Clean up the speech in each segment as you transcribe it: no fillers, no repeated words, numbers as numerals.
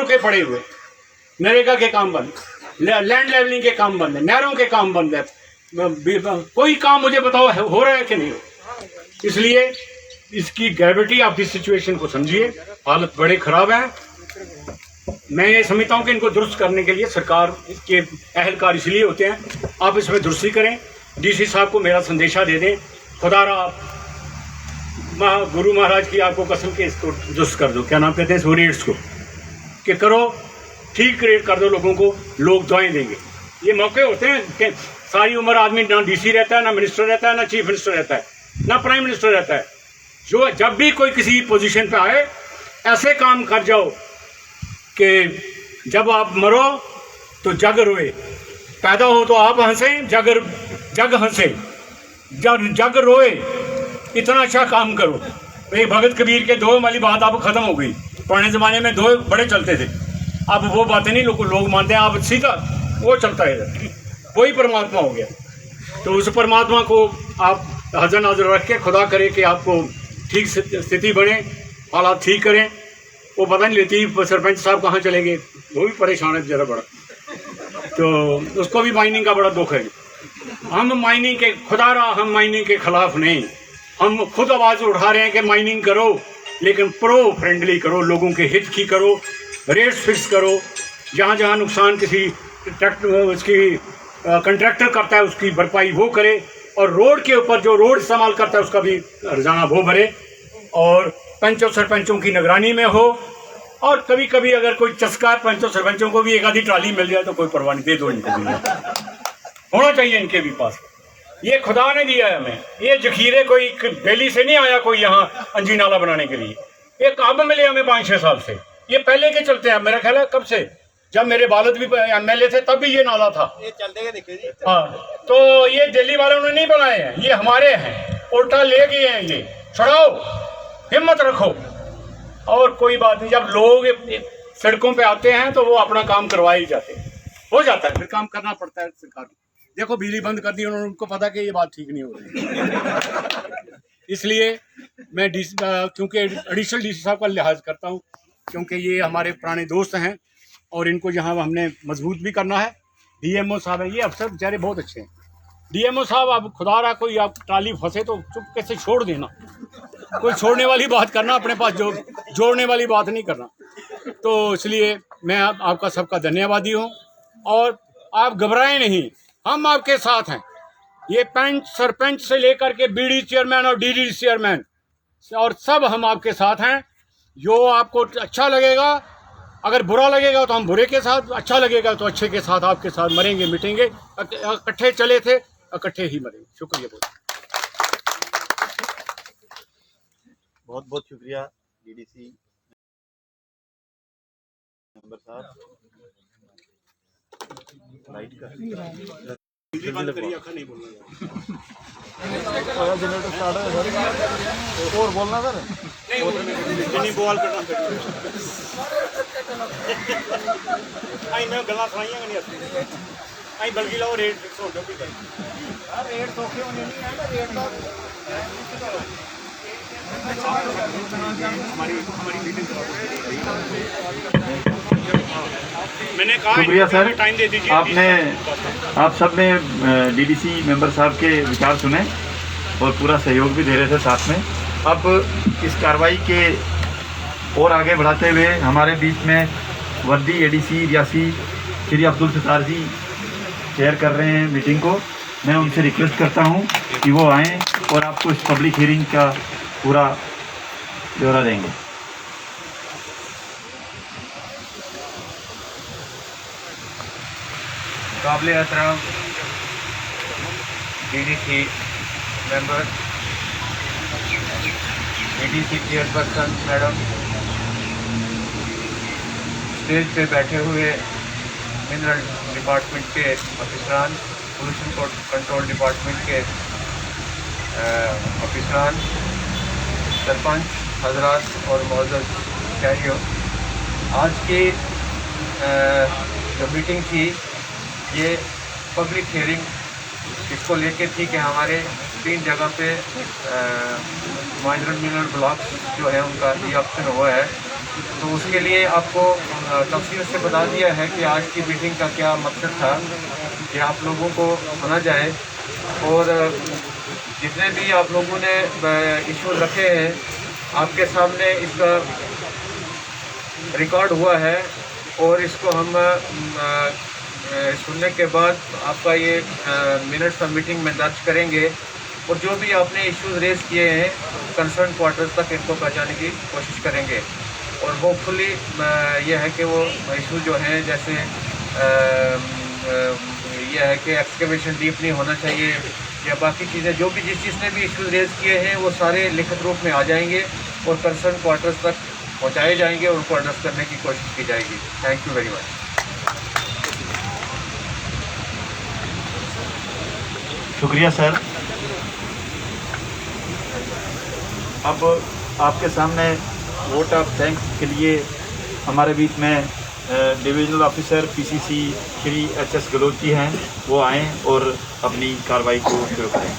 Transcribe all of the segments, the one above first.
के पड़े हुए, नरेगा के काम बंद, लैंड लेवलिंग के काम बंद है, नहरों के काम बंद है, कोई काम मुझे बताओ हो रहा है कि नहीं हो। इसलिए इसकी ग्रेविटी ऑफ दिस सिचुएशन को समझिए, हालत बड़े खराब है। मैं ये समझता हूँ कि इनको दुरुस्त करने के लिए सरकार के अहलकार इसलिए होते हैं, आप इसमें दुरुस्ती करें। डीसी साहब को मेरा संदेशा दे दें, खुदारा गुरु महाराज की आपको कसम के इसको दुरुस्त कर दो, क्या नाम कहते हैं, सो रेट्स को कि करो, ठीक रेट कर दो लोगों को, लोग दुआएं देंगे। ये मौके होते हैं कि सारी उम्र आदमी ना डीसी रहता है, ना मिनिस्टर रहता है, ना चीफ मिनिस्टर रहता है, ना प्राइम मिनिस्टर रहता है। जो जब भी कोई किसी पोजीशन पे आए, ऐसे काम कर जाओ कि जब आप मरो तो जग रोए, पैदा हो तो आप हंसें, जग हंसे, जग रोए, इतना अच्छा काम करो। एक भगत कबीर के दो वाली बात अब ख़त्म हो गई। पुराने ज़माने में दो बड़े चलते थे, अब वो बातें नहीं लोग मानते हैं, अब सीधा वो चलता है, वही परमात्मा हो गया। तो उस परमात्मा को आप हज़र नाज़र रख के खुदा करे कि आपको ठीक स्थिति बने, हालात ठीक करें। वो पता नहीं लेती सरपंच साहब कहाँ चले गए, वो भी परेशान है ज़रा बड़ा, तो उसको भी माइनिंग का बड़ा दुख है। हम माइनिंग के खुदारा, हम माइनिंग के ख़िलाफ़ नहीं, हम खुद आवाज़ उठा रहे हैं कि माइनिंग करो, लेकिन प्रो फ्रेंडली करो, लोगों के हित की करो, रेट्स फिक्स करो, जहाँ जहाँ नुकसान किसी उसकी कंट्रैक्टर करता है उसकी भरपाई वो करे, और रोड के ऊपर जो रोड इस्तेमाल करता है उसका भी हर्जाना वो भरे, और पंचों सरपंचों की निगरानी में हो। और कभी कभी अगर कोई चस्का है पंचों सरपंचों को भी एक आधी ट्राली मिल जाए तो कोई परवाह नहीं, दे दो इनको भी, होना चाहिए इनके भी पास। ये खुदा ने दिया है हमें, ये जखीरे कोई दिल्ली से नहीं आया कोई यहाँ अंजी नाला बनाने के लिए, ये कब मिले हमें 5-6 साल से, ये पहले के चलते हैं। मेरा ख्याल है कब से, जब मेरे वालिद भी MLA थे तब भी ये नाला था, ये चलते हैं देखिए जी। हाँ, तो ये दिल्ली वालों ने नहीं बनाए हैं, ये हमारे हैं, उल्टा ले गए हैं। ये छुड़ाओ, हिम्मत रखो, और कोई बात नहीं। जब लोग सड़कों पे आते हैं तो वो अपना काम करवाए ही जाते हैं, हो जाता है, फिर काम करना पड़ता है सरकार को। देखो बिजली बंद कर दी उन्होंने, उनको पता कि ये बात ठीक नहीं हो रही। इसलिए मैं क्योंकि एडिशनल DC साहब का लिहाज करता हूँ, क्योंकि ये हमारे पुराने दोस्त हैं और इनको यहाँ हमने मजबूत भी करना है। DMO साहब हैं, ये अफसर बेचारे बहुत अच्छे हैं। DMO साहब, आप खुदा रहा कोई आप ट्राली फंसे तो चुपके से छोड़ देना, कोई छोड़ने वाली बात करना, अपने पास जोड़ने वाली बात नहीं करना। तो इसलिए मैं आपका सबका धन्यवादी हूँ, और आप घबराएं नहीं, हम आपके साथ हैं। ये पंच सरपंच से लेकर के BD चेयरमैन और DD चेयरमैन और सब हम आपके साथ हैं। जो आपको अच्छा लगेगा, अगर बुरा लगेगा तो हम बुरे के साथ, अच्छा लगेगा तो अच्छे के साथ आपके साथ मरेंगे मिटेंगे, इकट्ठे चले थे इकट्ठे ही मरेंगे। शुक्रिया बहुत बहुत शुक्रिया DDC मेंबर साहब। लाइट का बंद करिए, अखा नहीं बोलना जनरेटर स्टार्ट है सर, और बोलना सर नहीं बॉल करना आई मैं गल्लां सुनाइयां नहीं असली आई, बल्कि लो रेट फिक्स हो जाओ, रेट सौखे होने नहीं है ना, रेट का मैंने कहा शुक्रिया सर, टाइम दे दीजिए। आप सब ने DDC मेंबर साहब के विचार सुने और पूरा सहयोग भी दे रहे थे साथ में। अब इस कार्रवाई के और आगे बढ़ाते हुए हमारे बीच में वर्दी ADC रियासी श्री अब्दुल सत्तार जी चेयर कर रहे हैं मीटिंग को। मैं उनसे रिक्वेस्ट करता हूं कि वो आएँ और आपको इस पब्लिक हियरिंग का पूरा ब्यौरा देंगे। काबिल एहतराम DDC member, ADC chairperson madam, stage पे बैठे हुए मिनरल डिपार्टमेंट के अफसरान, पोल्यूशन कंट्रोल डिपार्टमेंट के अफसरान, सरपंच हजरात और मौजूद शहरियों, आज की जो मीटिंग थी ये पब्लिक हियरिंग इसको लेके थी कि हमारे 3 जगह पे माइनर मिनरल ब्लॉक जो है उनका ये ऑप्शन हुआ है, तो उसके लिए आपको तफसील से बता दिया है कि आज की मीटिंग का क्या मकसद था, कि आप लोगों को सुना जाए और जितने भी आप लोगों ने इशूज़ रखे हैं आपके सामने इसका रिकॉर्ड हुआ है और इसको हम सुनने के बाद आपका ये मिनट्स ऑफ मीटिंग में दर्ज करेंगे और जो भी आपने इश्यूज रेज किए हैं कंसर्न क्वार्टर्स तक इनको पहुंचाने की कोशिश करेंगे और होपफुली ये है कि वो इशू जो हैं जैसे ये है कि एक्सकेवेशन डीप नहीं होना चाहिए या बाकी चीज़ें जो भी जिस चीज़ ने भी इशूज रेज किए हैं वो सारे लिखित रूप में आ जाएंगे और कंसर्न क्वार्टर्स तक पहुंचाए जाएंगे और उनको एड्रेस करने की कोशिश की जाएगी। Thank you very much. शुक्रिया सर। अब आपके सामने वोट ऑफ थैंक्स के लिए हमारे बीच में divisional officer PCC Shri HS Gehlot ji हैं, वो आएँ और अपनी कार्रवाई को शुरू करें।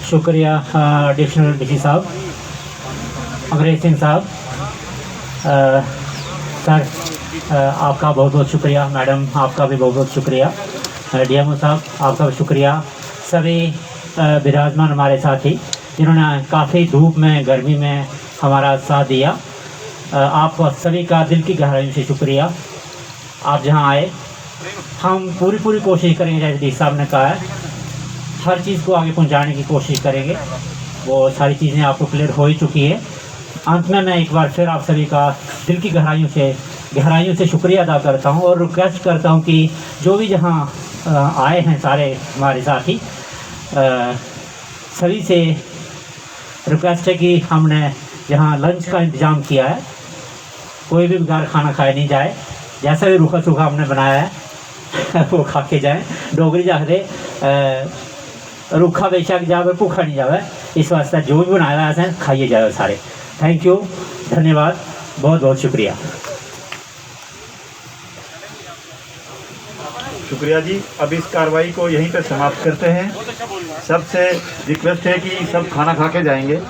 शुक्रिया डिविजनल डीसी साहब अंग्रेज सिंह साहब। सर आपका बहुत बहुत शुक्रिया। मैडम आपका भी बहुत बहुत शुक्रिया। डीएमओ साहब आपका भी शुक्रिया। सभी विराजमान हमारे साथी जिन्होंने काफ़ी धूप में गर्मी में हमारा साथ दिया, आप सभी का दिल की गहराई से शुक्रिया। आप जहां आए, हम पूरी कोशिश करेंगे, जैसे डी साहब ने कहा है, हर चीज़ को आगे पहुंचाने की कोशिश करेंगे। वो सारी चीज़ें आपको क्लियर हो ही चुकी है। अंत में मैं एक बार फिर आप सभी का दिल की गहराइयों से शुक्रिया अदा करता हूं और रिक्वेस्ट करता हूं कि जो भी जहां आए हैं सारे हमारे साथी, सभी से रिक्वेस्ट है कि हमने जहां लंच का इंतज़ाम किया है, कोई भी बेकार खाना खाए नहीं जाए। जैसा भी रूखा सूखा हमने बनाया है वो खा के जाए। डोगरी जाखदे रूखा बेशक जावे भूखा नहीं जावे, इस वास्ते जो भी बनाया है खाइए जाए सारे। थैंक यू, धन्यवाद, बहुत बहुत शुक्रिया। शुक्रिया जी। अब इस कार्रवाई को यहीं पर समाप्त करते हैं। सबसे रिक्वेस्ट है कि सब खाना खा के जाएंगे।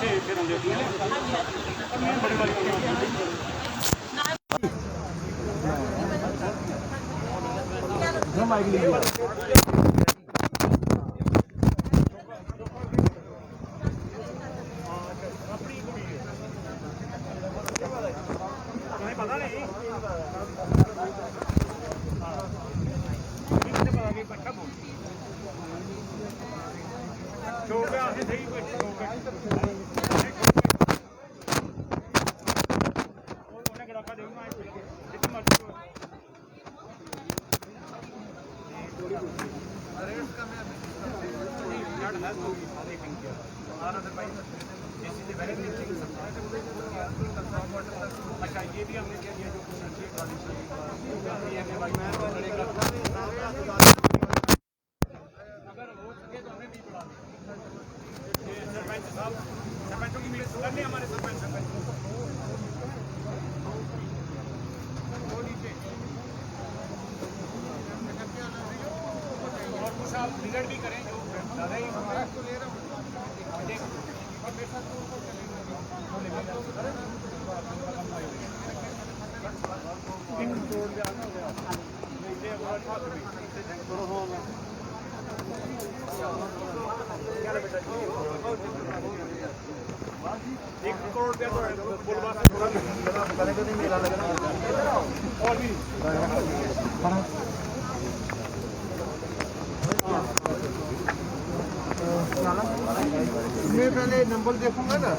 मैं पहले नंबर देखूंगा ना,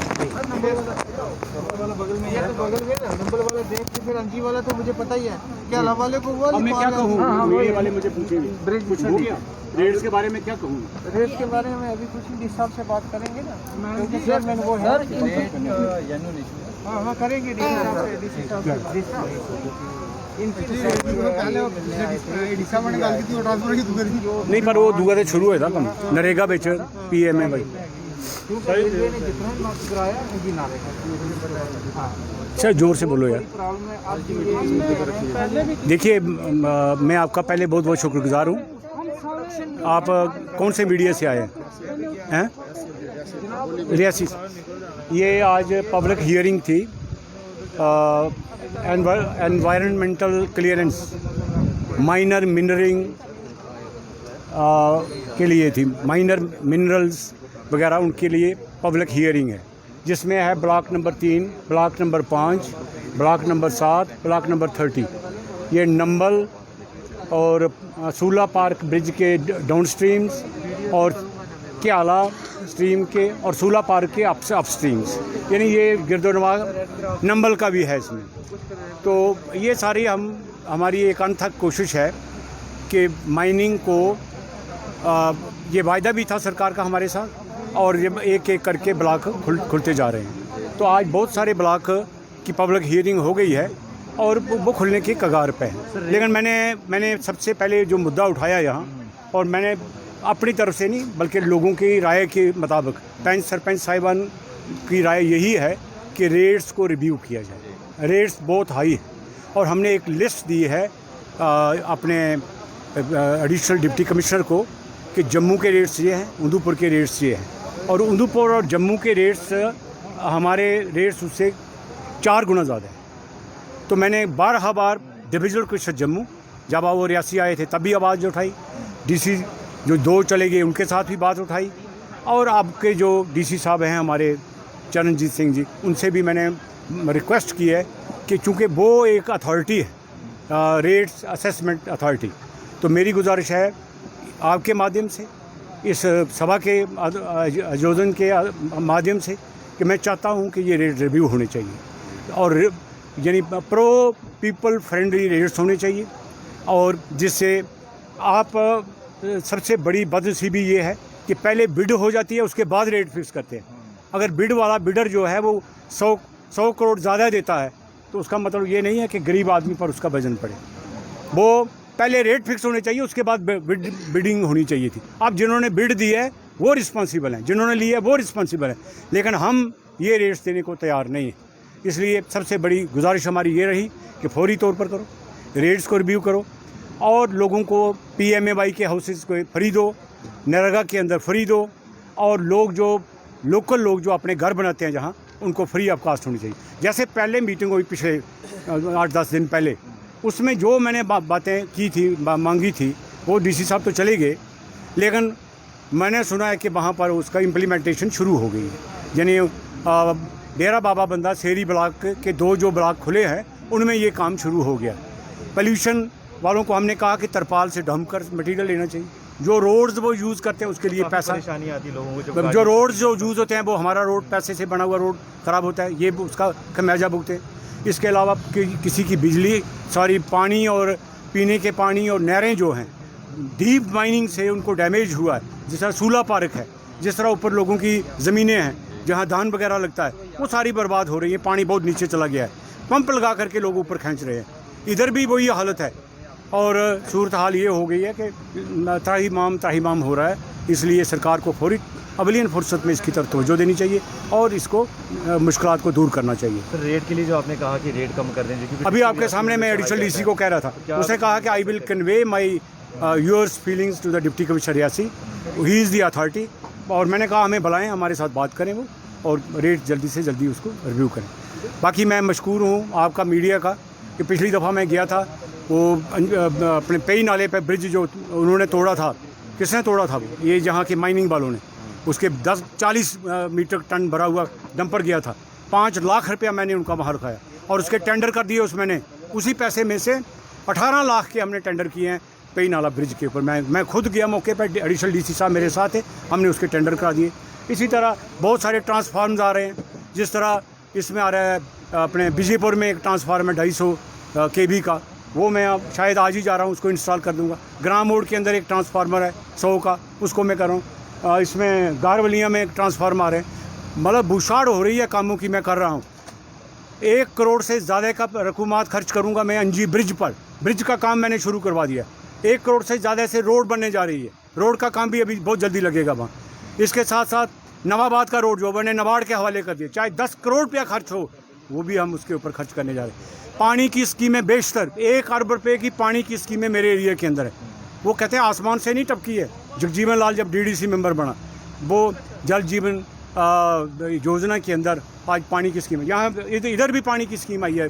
नंबर वाला बगल में, ये तो बगल में ना, नंबर वाला देख के फिर अंजी वाला तो मुझे पता ही है क्या हवाले को हुआ। मैं क्या कहूँ, ये वाले मुझे पूछेंगे ब्रेक पूछा गया रेट्स के बारे में क्या कहूँ। रेट के बारे में अभी कुछ नहीं, साहब से बात करेंगे ना, क्योंकि चेयरमैन वो है। हाँ करेंगे डीसी साहब नहीं पर वो दूआ से शुरू होया था नरेगा बिच पीएमए भाई सर, जोर से बोलो यार। देखिए मैं आपका पहले बहुत बहुत शुक्रगुजार हूँ। आप कौन से मीडिया से आए हैं? रियासी। ये आज पब्लिक हियरिंग थी एनवायरनमेंटल क्लियरेंस माइनर मिनरिंग के लिए थी, माइनर मिनरल्स वगैरह उनके लिए पब्लिक हियरिंग है, जिसमें है block number 3, block number 5, block number 7, block number 30। ये नंबल और सूला पार्क ब्रिज के डाउन स्ट्रीम्स और क्याला स्ट्रीम के और सूला पार्क के अप स्ट्रीम्स, यानी ये गिरदोनवा नंबल का भी है इसमें। तो ये सारी हमारी एक अनथक कोशिश है कि माइनिंग को ये वायदा भी था सरकार का हमारे साथ, और ये एक एक करके ब्लॉक खुलते जा रहे हैं। तो आज बहुत सारे ब्लॉक की पब्लिक हियरिंग हो गई है और वो खुलने की कगार पे है। लेकिन मैंने सबसे पहले जो मुद्दा उठाया यहाँ, और मैंने अपनी तरफ से नहीं बल्कि लोगों की राय के मुताबिक, पंच सरपंच साहिबान की राय यही है कि रेट्स को रिव्यू किया जाए। रेट्स बहुत हाई है और हमने एक लिस्ट दी है अपने एडिशनल डिप्टी कमिश्नर को कि जम्मू के रेट्स ये हैं, उधमपुर के रेट्स ये हैं, और उधमपुर और जम्मू के रेट्स हमारे रेट्स उससे 4 गुना ज़्यादा है। तो मैंने 12 बार डिविजनल कमिश्नर जम्मू, जब वो रियासी आए थे तब भी आवाज़ उठाई, डीसी जो 2 चले गए उनके साथ भी बात उठाई, और आपके जो डीसी साहब हैं हमारे चरणजीत सिंह जी, उनसे भी मैंने रिक्वेस्ट की है कि चूँकि वो एक अथॉरिटी है, रेट्स असेसमेंट अथॉरिटी, तो मेरी गुजारिश है आपके माध्यम से, इस सभा के आयोजन के माध्यम से, कि मैं चाहता हूँ कि ये रेट रिव्यू होने चाहिए और यानी प्रो पीपल फ्रेंडली रेट्स होने चाहिए। और जिससे आप सबसे बड़ी बदनसीबी ये है कि पहले बिड हो जाती है, उसके बाद रेट फिक्स करते हैं। अगर बिड वाला बिडर जो है वो 100 करोड़ ज़्यादा देता है, तो उसका मतलब ये नहीं है कि गरीब आदमी पर उसका वजन पड़े। वो पहले रेट फिक्स होने चाहिए, उसके बाद बिडिंग होनी चाहिए थी। अब जिन्होंने बिड दी है वो रिस्पॉन्सिबल हैं, जिन्होंने ली है वो रिस्पॉन्सिबल हैं, लेकिन हम ये रेट्स देने को तैयार नहीं हैं। इसलिए सबसे बड़ी गुजारिश हमारी ये रही कि फौरी तौर पर करो, रेट्स को रिव्यू करो, और लोगों को PMAY के हाउसेस को फ्री दो, नरेगा के अंदर फ्री दो, और लोकल लोग जो अपने घर बनाते हैं जहाँ, उनको फ्री ऑफ कास्ट होनी चाहिए। जैसे पहले मीटिंग हुई पिछले 8-10 दिन पहले, उसमें जो मैंने बातें की थी, मांगी थी, वो DC साहब तो चले गए, लेकिन मैंने सुना है कि वहाँ पर उसका इम्प्लीमेंटेशन शुरू हो गई है। यानी डेरा बाबा बंदा शेरी ब्लॉक के 2 जो ब्लॉक खुले हैं उनमें ये काम शुरू हो गया। पोल्यूशन वालों को हमने कहा कि तरपाल से ढम कर मटीरियल लेना चाहिए। जो रोड्स वो यूज़ करते हैं उसके लिए पैसा, परेशानी आती है लोगों को, जो रोड्स जो यूज़ होते हैं वो हमारा रोड पैसे से बना हुआ रोड ख़राब होता है, ये उसका खमियाजा भुगते हैं। इसके अलावा किसी की बिजली, पानी और पीने के पानी और नहरें जो हैं डीप माइनिंग से उनको डैमेज हुआ है, जिस तरह सूला पार्क है, जिस तरह ऊपर लोगों की ज़मीनें हैं जहाँ धान वगैरह लगता है, वो सारी बर्बाद हो रही है। पानी बहुत नीचे चला गया है, पंप लगा करके लोग ऊपर खींच रहे हैं। इधर भी वही हालत है, और सूरत हाल ये हो गई है कि त्राहिमाम हो रहा है। इसलिए सरकार को फौरी अवलियन फुर्सत में इसकी तरफ तवज्जो देनी चाहिए और इसको मुश्किलात को दूर करना चाहिए। सर, रेट के लिए जो आपने कहा कि रेट कम कर दें, अभी आपके सामने मैं एडिशनल DC को कह रहा था, उसने कहा कि I will convey my yours feelings to the deputy commissioner Reasi, he is the authority. और मैंने कहा हमें बुलाएं, हमारे साथ बात करें वो, और रेट जल्दी से जल्दी उसको रिव्यू करें। बाकी मैं मशकूर हूँ आपका मीडिया का कि पिछली दफ़ा मैं गया था, वो अपने पेई नाले पे ब्रिज जो उन्होंने तोड़ा था, किसने तोड़ा था? वो ये जहाँ के माइनिंग वालों ने, उसके 10-40 मीट्रिक टन भरा हुआ डंपर गया था। 5 लाख रुपया मैंने उनका वहाँ रखाया और उसके टेंडर कर दिए। उसमें उसी पैसे में से 18 लाख के हमने टेंडर किए हैं पेई नाला ब्रिज के ऊपर। मैं खुद गया मौके पर, एडिशनल DC साहब मेरे साथ है, हमने उसके टेंडर करा दिए। इसी तरह बहुत सारे ट्रांसफार्मर्स आ रहे हैं, जिस तरह इसमें आ रहा है अपने विजयपुर में एक ट्रांसफार्मर 250 kV का, वो मैं शायद आज ही जा रहा हूँ, उसको इंस्टॉल कर दूँगा। ग्राम मोड़ के अंदर एक ट्रांसफार्मर है 100 का, उसको मैं कर रहा हूँ। इसमें गारवलिया में एक ट्रांसफार्मर आ रहे हैं। मतलब भूषाड़ हो रही है कामों की, मैं कर रहा हूँ। 1 करोड़ से ज़्यादा का रकूमात खर्च करूँगा मैं अंजी ब्रिज पर। ब्रिज का काम मैंने शुरू करवा दिया। 1 करोड़ से ज़्यादा से रोड बनने जा रही है, रोड का काम भी अभी बहुत जल्दी लगेगा वहाँ। इसके साथ साथ नवाबाद का रोड जो मैंने नबार्ड के हवाले कर दिया, चाहे 10 करोड़ रुपया खर्च हो, वो भी हम उसके ऊपर खर्च करने जा रहे हैं। पानी की स्कीमें बेशतर 1 अरब रुपये की पानी की स्कीमें मेरे एरिया के अंदर है। वो कहते हैं आसमान से नहीं टपकी है। जगजीवन लाल जब DDC मेंबर बना, वो जल जीवन योजना के अंदर आज पानी की स्कीम है। यहाँ इधर भी पानी की स्कीम आई है,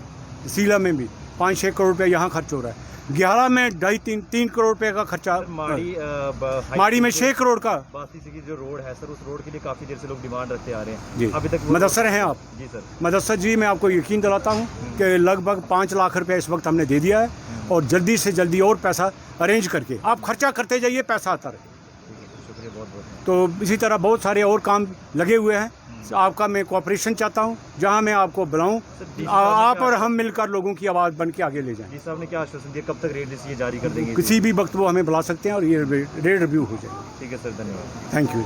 सीला में भी 5-6 करोड़ रुपये यहाँ खर्च हो रहा है। 11 में 2.5-3 करोड़ रुपए का खर्चा, माड़ी में 6 करोड़ का। बासी से की जो रोड है सर, उस रोड के लिए काफ़ी देर से लोग डिमांड रखते आ रहे हैं जी, अभी तक मदस्सर हैं आप? जी सर। मदस्सर जी, मैं आपको यकीन दिलाता हूँ कि लगभग 5 लाख रुपए इस वक्त हमने दे दिया है, और जल्दी से जल्दी और पैसा अरेंज करके आप खर्चा करते जाइए, पैसा आता रहे। शुक्रिया बहुत बहुत। तो इसी तरह बहुत सारे और काम लगे हुए हैं। आपका मैं कोऑपरेशन चाहता हूँ, जहाँ मैं आपको बुलाऊँ आप और हम मिलकर लोगों की आवाज़ बन के आगे ले जाएं। जी साहब ने क्या आश्वासन दिया, कब तक रेट ये जारी कर देंगे? किसी भी वक्त वो हमें बुला सकते हैं और ये रेट रिव्यू हो जाएगा। ठीक है सर, धन्यवाद। Thank you.